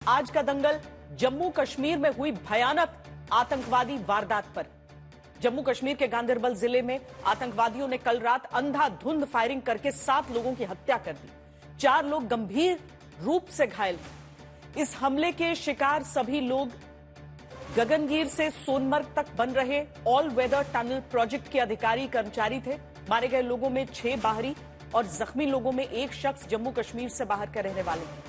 आज का दंगल जम्मू कश्मीर में हुई भयानक आतंकवादी वारदात पर। जम्मू कश्मीर के गांदरबल जिले में आतंकवादियों ने कल रात अंधाधुंध फायरिंग करके 7 लोगों की हत्या कर दी। 4 लोग गंभीर रूप से घायल हुए। इस हमले के शिकार सभी लोग गगनगीर से सोनमर्ग तक बन रहे ऑल वेदर टनल प्रोजेक्ट के अधिकारी कर्मचारी थे। मारे गए लोगों में 6 बाहरी और जख्मी लोगों में 1 शख्स जम्मू कश्मीर से बाहर का रहने वाले हैं।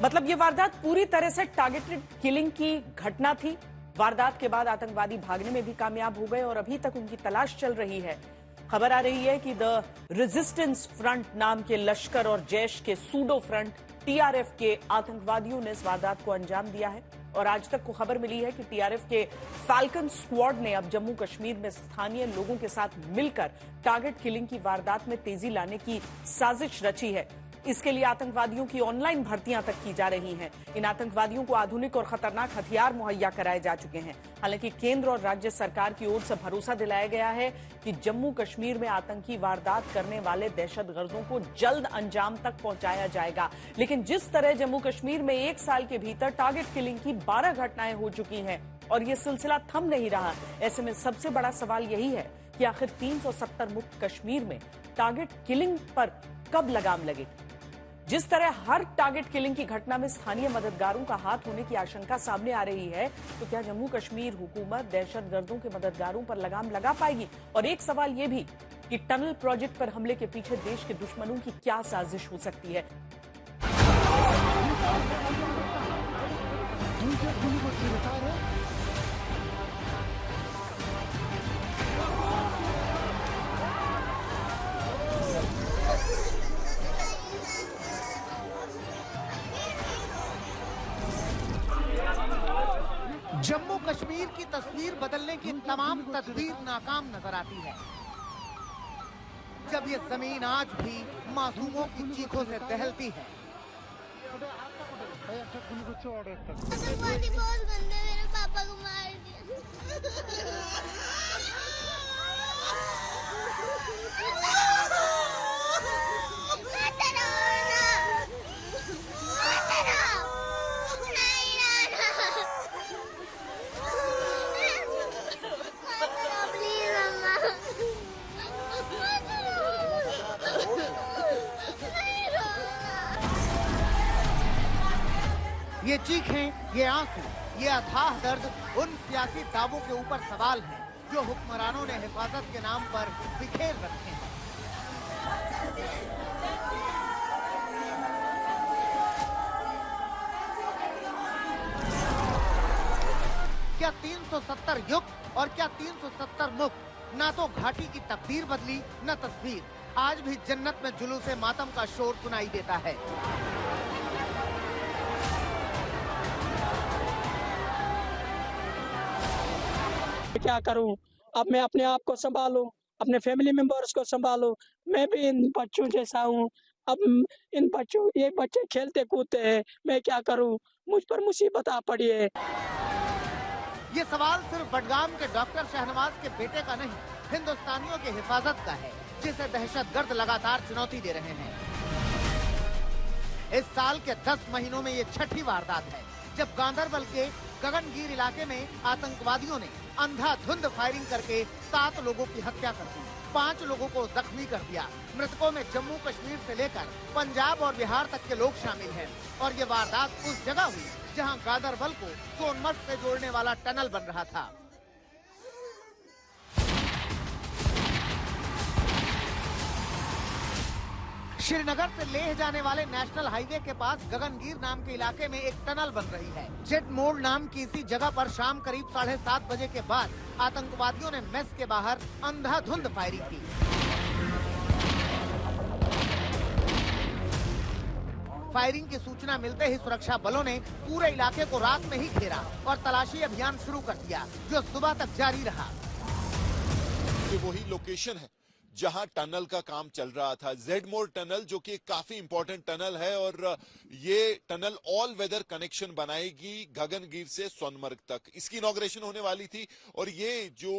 मतलब ये वारदात पूरी तरह से टारगेटेड किलिंग की घटना थी। वारदात के बाद आतंकवादी भागने में भी कामयाब हो गए और अभी तक उनकी तलाश चल रही है। खबर आ रही है कि द रेजिस्टेंस फ्रंट नाम के लश्कर और जैश के सूडो फ्रंट टीआरएफ के आतंकवादियों ने इस वारदात को अंजाम दिया है और आज तक को खबर मिली है कि टीआरएफ के फाल्कन स्क्वाड ने अब जम्मू कश्मीर में स्थानीय लोगों के साथ मिलकर टारगेट किलिंग की वारदात में तेजी लाने की साजिश रची है। इसके लिए आतंकवादियों की ऑनलाइन भर्तियां तक की जा रही हैं। इन आतंकवादियों को आधुनिक और खतरनाक हथियार मुहैया कराए जा चुके हैं। हालांकि केंद्र और राज्य सरकार की ओर से भरोसा दिलाया गया है कि जम्मू कश्मीर में आतंकी वारदात करने वाले दहशतगर्दों को जल्द अंजाम तक पहुंचाया जाएगा। लेकिन जिस तरह जम्मू कश्मीर में 1 साल के भीतर टारगेट किलिंग की 12 घटनाएं हो चुकी हैं और ये सिलसिला थम नहीं रहा, ऐसे में सबसे बड़ा सवाल यही है कि आखिर 370 मुक्त कश्मीर में टारगेट किलिंग पर कब लगाम लगेगी। जिस तरह हर टारगेट किलिंग की घटना में स्थानीय मददगारों का हाथ होने की आशंका सामने आ रही है, तो क्या जम्मू कश्मीर हुकूमत दहशतगर्दों के मददगारों पर लगाम लगा पाएगी? और एक सवाल यह भी कि टनल प्रोजेक्ट पर हमले के पीछे देश के दुश्मनों की क्या साजिश हो सकती है? जम्मू कश्मीर की तस्वीर बदलने की तमाम तदबीर नाकाम नजर आती है, जब ये जमीन आज भी मासूमों की चीखों से दहलती है। आतंकवादी बहुत गंदे मेरे पापा को मार दिया। ये चीखें, ये आंसू, ये अथाह दर्द उन सियासी दावों के ऊपर सवाल हैं जो हुक्मरानों ने हिफाजत के नाम पर बिखेर रखे हैं। क्या 370 युक्त और क्या 370 मुक्त? ना तो घाटी की तकदीर बदली न तस्वीर। आज भी जन्नत में जुलूसे मातम का शोर सुनाई देता है। क्या करूं? अब मैं अपने आप को संभालूं, अपने फैमिली मेंबर्स को संभालूं। मैं भी इन बच्चों जैसा हूं। अब इन बच्चों, ये बच्चे खेलते कूदते हैं, मैं क्या करूं? मुझ पर मुसीबत आ पड़ी है। ये सवाल सिर्फ बडगाम के डॉक्टर शहनवाज के बेटे का नहीं, हिंदुस्तानियों की हिफाजत का है, जिसे दहशतगर्द लगातार चुनौती दे रहे हैं। इस साल के 10 महीनों में ये 6ठी वारदात है जब गांदरबल के गगनगीर इलाके में आतंकवादियों ने अंधाधुंध फायरिंग करके 7 लोगों की हत्या कर दी, 5 लोगों को जख्मी कर दिया। मृतकों में जम्मू कश्मीर से लेकर पंजाब और बिहार तक के लोग शामिल हैं। और ये वारदात उस जगह हुई जहां गांदरबल को सोनमर्ग से जोड़ने वाला टनल बन रहा था। श्रीनगर से लेह जाने वाले नेशनल हाईवे के पास गगनगीर नाम के इलाके में एक टनल बन रही है। जेट मोड़ नाम की इसी जगह पर शाम करीब 7:30 बजे के बाद आतंकवादियों ने मेस के बाहर अंधाधुंध फायरिंग की। फायरिंग की सूचना मिलते ही सुरक्षा बलों ने पूरे इलाके को रात में ही घेरा और तलाशी अभियान शुरू कर दिया, जो सुबह तक जारी रहा। ये वही लोकेशन है जहां टनल का काम चल रहा था, जेड मोड़ टनल, जो कि काफी इंपॉर्टेंट टनल है और ये टनल ऑल वेदर कनेक्शन बनाएगी गगनगीर से सोनमर्ग तक। इसकी इनॉग्रेशन होने वाली थी और ये जो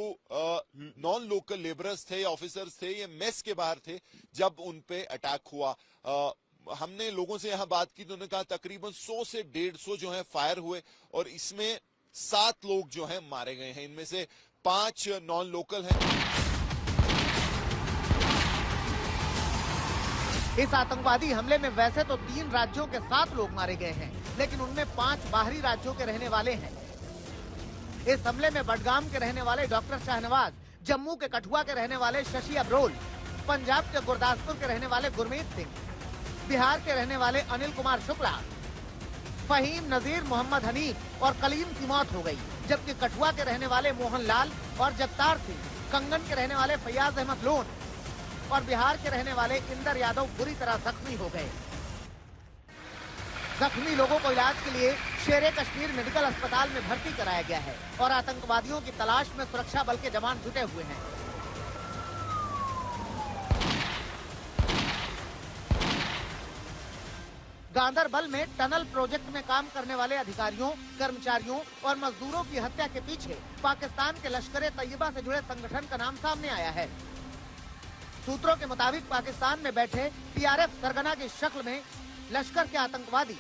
नॉन लोकल लेबरर्स थे, ऑफिसर्स थे, ये मेस के बाहर थे जब उन पे अटैक हुआ। हमने लोगों से यहाँ बात की तो उन्होंने कहा तकरीबन 100 से 150 जो है फायर हुए और इसमें 7 लोग जो हैं मारे गए हैं, इनमें से 5 नॉन लोकल हैं। इस आतंकवादी हमले में वैसे तो 3 राज्यों के 7 लोग मारे गए हैं, लेकिन उनमें 5 बाहरी राज्यों के रहने वाले हैं। इस हमले में बडगाम के रहने वाले डॉक्टर शाहनवाज, जम्मू के कठुआ के रहने वाले शशि अब्रोल, पंजाब के गुरदासपुर के रहने वाले गुरमीत सिंह, बिहार के रहने वाले अनिल कुमार शुक्ला, फहीम, नजीर, मोहम्मद हनीफ और कलीम की मौत हो गई, जबकि कठुआ के रहने वाले मोहन लाल और जगतार सिंह, कंगन के रहने वाले फैयाज अहमद लोन और बिहार के रहने वाले इंदर यादव बुरी तरह जख्मी हो गए। जख्मी लोगों को इलाज के लिए शेरे कश्मीर मेडिकल अस्पताल में भर्ती कराया गया है और आतंकवादियों की तलाश में सुरक्षा बल के जवान जुटे हुए हैं। गांदरबल में टनल प्रोजेक्ट में काम करने वाले अधिकारियों, कर्मचारियों और मजदूरों की हत्या के पीछे पाकिस्तान के लश्कर-ए-तैयबा से जुड़े संगठन का नाम सामने आया है। सूत्रों के मुताबिक पाकिस्तान में बैठे टीआरएफ सरगना की शक्ल में लश्कर के आतंकवादी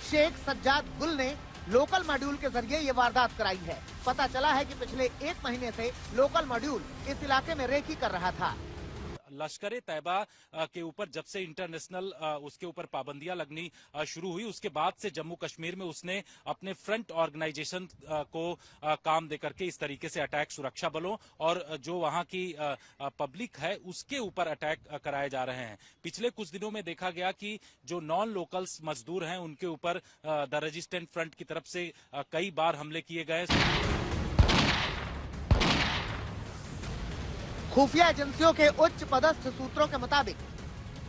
शेख सज्जाद गुल ने लोकल मॉड्यूल के जरिए ये वारदात कराई है। पता चला है कि पिछले 1 महीने से लोकल मॉड्यूल इस इलाके में रेकी कर रहा था। लश्कर-ए-तैयबा के ऊपर जब से इंटरनेशनल उसके ऊपर पाबंदियां लगनी शुरू हुई, उसके बाद से जम्मू कश्मीर में उसने अपने फ्रंट ऑर्गेनाइजेशन को काम देकर के इस तरीके से अटैक सुरक्षा बलों और जो वहां की पब्लिक है उसके ऊपर अटैक कराए जा रहे हैं। पिछले कुछ दिनों में देखा गया कि जो नॉन लोकल्स मजदूर हैं उनके ऊपर द रेजिस्टेंट फ्रंट की तरफ से कई बार हमले किए गए। खुफिया एजेंसियों के उच्च पदस्थ सूत्रों के मुताबिक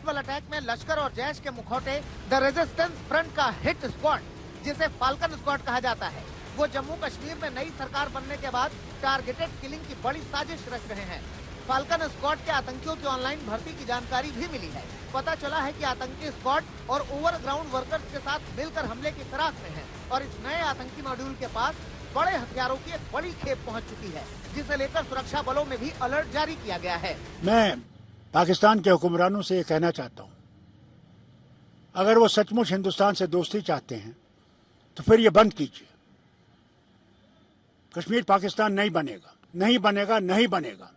अटैक में लश्कर और जैश के मुखौटे द रेजिस्टेंस फ्रंट का हिट स्क्वाड, जिसे फाल्कन स्क्वाड कहा जाता है, वो जम्मू कश्मीर में नई सरकार बनने के बाद टारगेटेड किलिंग की बड़ी साजिश रच रहे हैं। फाल्कन स्क्वाड के आतंकियों की ऑनलाइन भर्ती की जानकारी भी मिली है। पता चला है कि आतंकी स्क्वाड और ओवरग्राउंड वर्कर्स के साथ मिलकर हमले की फिराक में है और इस नए आतंकी मॉड्यूल के पास बड़े हथियारों की एक बड़ी खेप पहुंच चुकी है, जिसे लेकर सुरक्षा बलों में भी अलर्ट जारी किया गया है। मैं पाकिस्तान के हुक्मरानों से ये कहना चाहता हूँ, अगर वो सचमुच हिंदुस्तान से दोस्ती चाहते हैं तो फिर ये बंद कीजिए। कश्मीर पाकिस्तान नहीं बनेगा, नहीं बनेगा, नहीं बनेगा।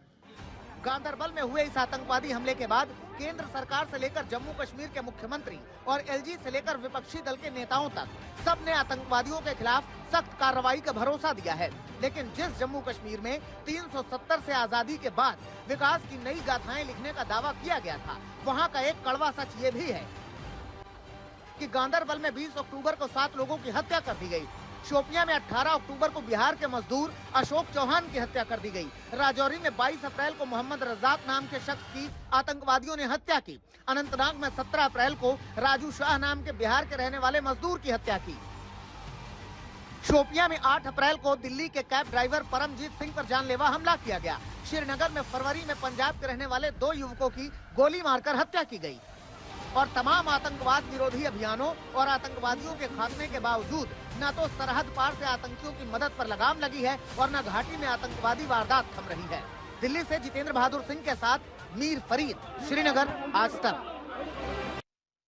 गांदरबल में हुए इस आतंकवादी हमले के बाद केंद्र सरकार से लेकर जम्मू कश्मीर के मुख्यमंत्री और एलजी से लेकर विपक्षी दल के नेताओं तक सबने आतंकवादियों के खिलाफ सख्त कार्रवाई का भरोसा दिया है। लेकिन जिस जम्मू कश्मीर में 370 से आजादी के बाद विकास की नई गाथाएं लिखने का दावा किया गया था, वहां का एक कड़वा सच ये भी है कि गांदरबल में 20 अक्टूबर को 7 लोगों की हत्या कर दी गई। शोपियां में 18 अक्टूबर को बिहार के मजदूर अशोक चौहान की हत्या कर दी गई। राजौरी में 22 अप्रैल को मोहम्मद रजाक नाम के शख्स की आतंकवादियों ने हत्या की। अनंतनाग में 17 अप्रैल को राजू शाह नाम के बिहार के रहने वाले मजदूर की हत्या की। शोपियां में 8 अप्रैल को दिल्ली के कैब ड्राइवर परमजीत सिंह पर जानलेवा हमला किया गया। श्रीनगर में फरवरी में पंजाब के रहने वाले 2 युवकों की गोली मारकर हत्या की गई। और तमाम आतंकवाद विरोधी अभियानों और आतंकवादियों के खात्मे के बावजूद न तो सरहद पार से आतंकियों की मदद पर लगाम लगी है और न घाटी में आतंकवादी वारदात थम रही है। दिल्ली से जितेंद्र बहादुर सिंह के साथ मीर फरीद, श्रीनगर, आज तक।